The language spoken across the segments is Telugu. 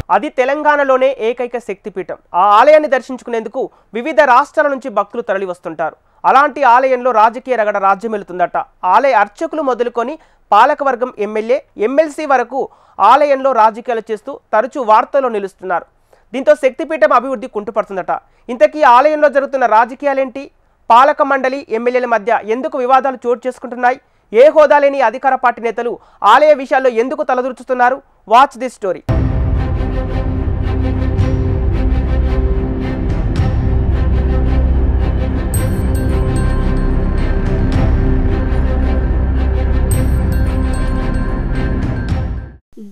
అది తెలంగాణలోనే ఏకైక శక్తిపీఠం. ఆ ఆలయాన్ని దర్శించుకునేందుకు వివిధ రాష్ట్రాల నుంచి భక్తులు తరలి వస్తుంటారు. అలాంటి ఆలయంలో రాజకీయ రగడ రాజ్యమేలుతుందట. ఆలయ అర్చకులు మొదలుకొని పాలకవర్గం ఎమ్మెల్యే, ఎమ్మెల్సీ వరకు ఆలయంలో రాజకీయాలు చేస్తూ తరచూ వార్తల్లో నిలుస్తున్నారు. దీంతో శక్తిపీఠం అభివృద్ధి కుంటుపడుతుందట. ఇంతకీ ఆలయంలో జరుగుతున్న రాజకీయాలేంటి? పాలక మండలి, ఎమ్మెల్యేల మధ్య ఎందుకు వివాదాలు చోటు చేసుకుంటున్నాయి? ఏ హోదా లేని అధికార పార్టీ నేతలు ఆలయ విషయాల్లో ఎందుకు తలదూర్చుతున్నారు? Watch this story.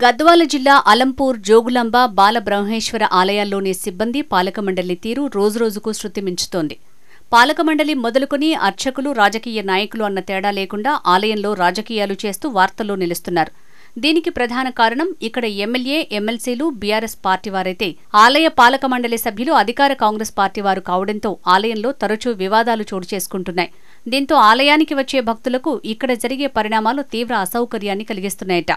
గద్వాల జిల్లా అలంపూర్, జోగులాంబ, బాలబ్రహ్మేశ్వర ఆలయాల్లోని సిబ్బంది పాలక మండలి తీరు రోజురోజుకు శృతి మించుతోంది. పాలక మండలి మొదలుకొని అర్చకులు, రాజకీయ నాయకులు అన్న తేడా లేకుండా ఆలయంలో రాజకీయాలు చేస్తూ వార్తల్లో నిలుస్తున్నారు. దీనికి ప్రధాన కారణం ఇక్కడ ఎమ్మెల్యే, ఎమ్మెల్సీలు బీఆర్ఎస్ పార్టీవారైతే ఆలయ పాలక మండలి సభ్యులు అధికార కాంగ్రెస్ పార్టీవారు కావడంతో ఆలయంలో తరచూ వివాదాలు చోటు చేసుకుంటున్నాయి. దీంతో ఆలయానికి వచ్చే భక్తులకు ఇక్కడ జరిగే పరిణామాలు తీవ్ర అసౌకర్యాన్ని కలిగిస్తున్నాయట.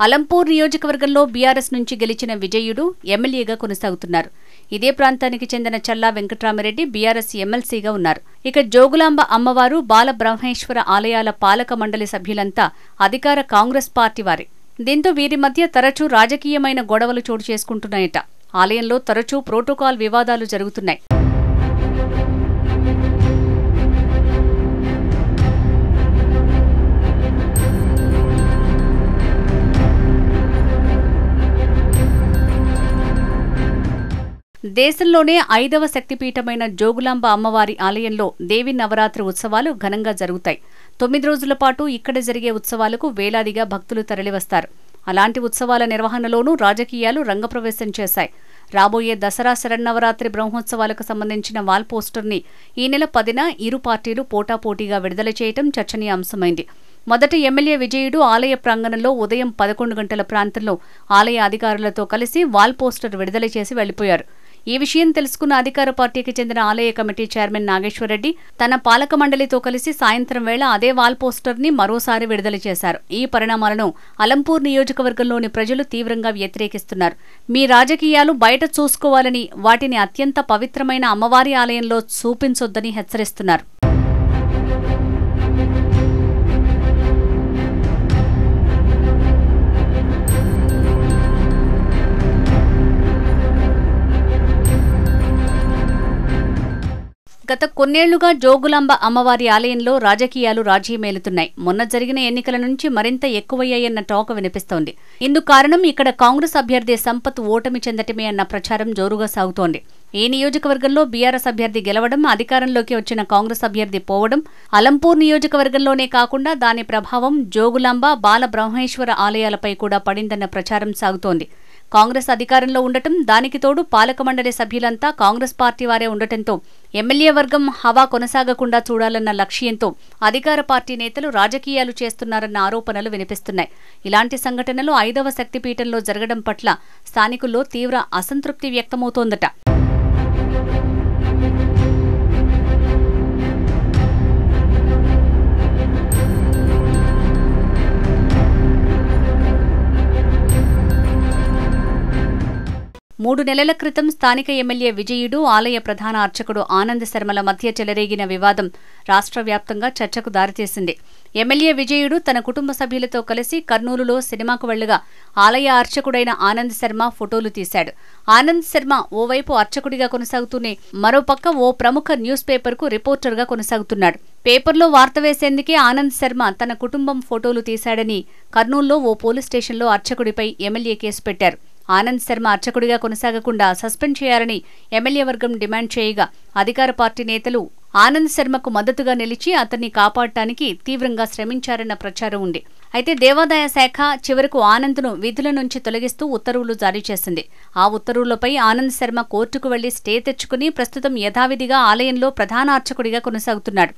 అలంపూర్ నియోజకవర్గంలో బీఆర్ఎస్ నుంచి గెలిచిన విజయుడు ఎమ్మెల్యేగా కొనసాగుతున్నారు. ఇదే ప్రాంతానికి చెందిన చల్లా వెంకట్రామిరెడ్డి బీఆర్ఎస్ ఎమ్మెల్సీగా ఉన్నారు. ఇక జోగులాంబ అమ్మవారు, బాలబ్రహ్మేశ్వర ఆలయాల పాలక మండలి సభ్యులంతా అధికార కాంగ్రెస్ పార్టీ వారే. దీంతో వీరి మధ్య తరచూ రాజకీయమైన గొడవలు చోటు చేసుకుంటున్నాయట. ఆలయంలో తరచూ ప్రోటోకాల్ వివాదాలు జరుగుతున్నాయి. దేశంలోనే 5వ శక్తిపీఠమైన జోగులాంబ అమ్మవారి ఆలయంలో దేవి నవరాత్రి ఉత్సవాలు ఘనంగా జరుగుతాయి. 9 రోజుల పాటు ఇక్కడ జరిగే ఉత్సవాలకు వేలాదిగా భక్తులు తరలివస్తారు. అలాంటి ఉత్సవాల నిర్వహణలోనూ రాజకీయాలు రంగప్రవేశం చేశాయి. రాబోయే దసరా శరన్నవరాత్రి బ్రహ్మోత్సవాలకు సంబంధించిన వాల్ పోస్టర్ని ఈ నెల 10న ఇరు పార్టీలు పోటాపోటీగా విడుదల చేయటం చర్చనీయాంశమైంది. మొదట ఎమ్మెల్యే విజయుడు ఆలయ ప్రాంగణంలో ఉదయం 11 గంటల ప్రాంతంలో ఆలయ అధికారులతో కలిసి వాల్ పోస్టర్ విడుదల చేసి వెళ్లిపోయారు. ఈ విషయం తెలుసుకున్న అధికార పార్టీకి చెందిన ఆలయ కమిటీ చైర్మన్ నాగేశ్వరరెడ్డి తన పాలక మండలితో కలిసి సాయంత్రం వేళ అదే వాల్ పోస్టర్ ని మరోసారి విడుదల చేశారు. ఈ పరిణామాలను అలంపూర్ నియోజకవర్గంలోని ప్రజలు తీవ్రంగా వ్యతిరేకిస్తున్నారు. మీ రాజకీయాలు బయట చూసుకోవాలని, వాటిని అత్యంత పవిత్రమైన అమ్మవారి ఆలయంలో చూపించొద్దని హెచ్చరిస్తున్నారు. గత కొన్నేళ్లుగా జోగులాంబ అమ్మవారి ఆలయంలో రాజకీయాలు రాజ్యమేలుతున్నాయి. మొన్న జరిగిన ఎన్నికల నుంచి మరింత ఎక్కువయ్యాయన్న టాక్ వినిపిస్తోంది. ఇందుకు కారణం ఇక్కడ కాంగ్రెస్ అభ్యర్థి సంపత్ ఓటమి చెందటమే అన్న ప్రచారం జోరుగా సాగుతోంది. ఈ నియోజకవర్గంలో బీఆర్ఎస్ అభ్యర్థి గెలవడం, అధికారంలోకి వచ్చిన కాంగ్రెస్ అభ్యర్థి పోవడం, అలంపూర్ నియోజకవర్గంలోనే కాకుండా దాని ప్రభావం జోగులాంబ, బాలబ్రహ్మేశ్వర ఆలయాలపై కూడా పడిందన్న ప్రచారం సాగుతోంది. కాంగ్రెస్ అధికారంలో ఉండటం, దానికి తోడు పాలక మండలి సభ్యులంతా కాంగ్రెస్ పార్టీ వారే ఉండటంతో ఎమ్మెల్యే వర్గం హవా కొనసాగకుండా చూడాలన్న లక్ష్యంతో అధికార పార్టీ నేతలు రాజకీయాలు చేస్తున్నారన్న ఆరోపణలు వినిపిస్తున్నాయి. ఇలాంటి సంఘటనలు 5వ శక్తిపీఠంలో జరగడం పట్ల స్థానికుల్లో తీవ్ర అసంతృప్తి వ్యక్తమవుతోందట. మూడు నెలల క్రితం స్థానిక ఎమ్మెల్యే విజయుడు, ఆలయ ప్రధాన అర్చకుడు ఆనంద్ శర్మల మధ్య చెలరేగిన వివాదం రాష్ట్ర వ్యాప్తంగా చర్చకు దారితీసింది. ఎమ్మెల్యే విజయుడు తన కుటుంబ సభ్యులతో కలిసి కర్నూలులో సినిమాకు వెళ్లగా ఆలయ అర్చకుడైన ఆనంద్ శర్మ ఫోటోలు తీశాడు. ఆనంద్ శర్మ ఓవైపు అర్చకుడిగా కొనసాగుతూనే మరోపక్క ఓ ప్రముఖ న్యూస్ పేపర్కు రిపోర్టర్గా కొనసాగుతున్నాడు. పేపర్లో వార్త వేసేందుకే ఆనంద్ శర్మ తన కుటుంబం ఫోటోలు తీశాడని కర్నూలులో ఓ పోలీస్ స్టేషన్లో అర్చకుడిపై ఎమ్మెల్యే కేసు పెట్టారు. ఆనంద్ శర్మ అర్చకుడిగా కొనసాగకుండా సస్పెండ్ చేయాలని ఎమ్మెల్యే వర్గం డిమాండ్ చేయగా అధికార పార్టీ నేతలు ఆనంద్ శర్మకు మద్దతుగా నిలిచి అతన్ని కాపాడటానికి తీవ్రంగా శ్రమించారన్న ప్రచారం ఉంది. అయితే దేవాదాయ శాఖ చివరకు ఆనంద్ను విధుల నుంచి తొలగిస్తూ ఉత్తర్వులు జారీ చేసింది. ఆ ఉత్తర్వులపై ఆనంద్ శర్మ కోర్టుకు వెళ్లి స్టే తెచ్చుకుని ప్రస్తుతం యథావిధిగా ఆలయంలో ప్రధాన అర్చకుడిగా కొనసాగుతున్నాడు.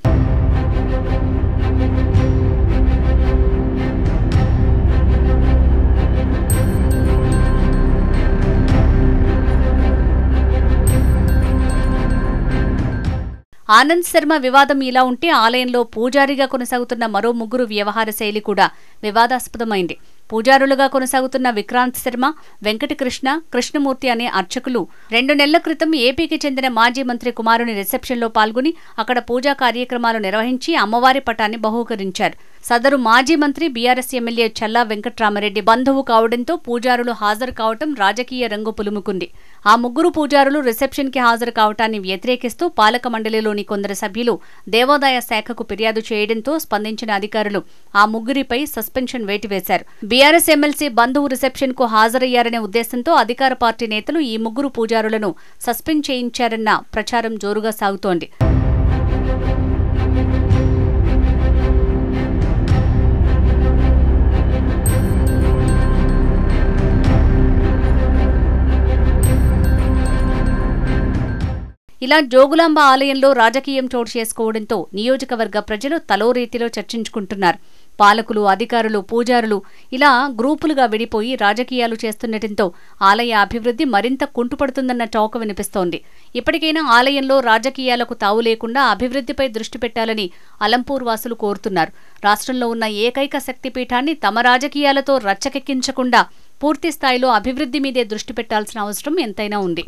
ఆనంద్ శర్మ వివాదం ఇలా ఉంటే ఆలయంలో పూజారిగా కొనసాగుతున్న మరో ముగ్గురు వ్యవహార శైలి కూడా వివాదాస్పదమైంది. పూజారులుగా కొనసాగుతున్న విక్రాంత్ శర్మ, వెంకటకృష్ణ, కృష్ణమూర్తి అనే అర్చకులు 2 నెలల క్రితం ఏపీకి చెందిన మాజీ మంత్రి కుమారుని రిసెప్షన్లో పాల్గొని అక్కడ పూజా కార్యక్రమాలు నిర్వహించి అమ్మవారి పటాన్ని బహూకరించారు. సదరు మాజీ మంత్రి బీఆర్ఎస్ ఎమ్మెల్యే చల్లా వెంకట్రామరెడ్డి బంధువు కావడంతో పూజారులు హాజరు కావటం రాజకీయ రంగు పులుముకుంది. ఆ ముగ్గురు పూజారులు రిసెప్షన్కి హాజరు కావటాన్ని వ్యతిరేకిస్తూ పాలక మండలిలోని కొందరు సభ్యులు దేవాదాయ శాఖకు ఫిర్యాదు చేయడంతో స్పందించిన అధికారులు ఆ ముగ్గురిపై సస్పెన్షన్ వేటు వేశారు. బీఆర్ఎస్ ఎమ్మెల్సీ బంధువు రిసెప్షన్ కు హాజరయ్యారనే ఉద్దేశంతో అధికార పార్టీ నేతలు ఈ ముగ్గురు పూజారులను సస్పెండ్ చేయించారన్న ప్రచారం జోరుగా సాగుతోంది. ఇలా జోగులాంబ ఆలయంలో రాజకీయం చోటు చేసుకోవడంతో నియోజకవర్గ ప్రజలు తలో రీతిలో చర్చించుకుంటున్నారు. పాలకులు, అధికారులు, పూజారులు ఇలా గ్రూపులుగా విడిపోయి రాజకీయాలు చేస్తుండటంతో ఆలయ అభివృద్ధి మరింత కుంటుపడుతుందన్న టాక్ వినిపిస్తోంది. ఇప్పటికైనా ఆలయంలో రాజకీయాలకు తావు లేకుండా అభివృద్ధిపై దృష్టి పెట్టాలని అలంపూర్ వాసులు కోరుతున్నారు. రాష్ట్రంలో ఉన్న ఏకైక శక్తిపీఠాన్ని తమ రాజకీయాలతో రచ్చకెక్కించకుండా పూర్తి స్థాయిలో అభివృద్ధి మీదే దృష్టి పెట్టాల్సిన అవసరం ఎంతైనా ఉంది.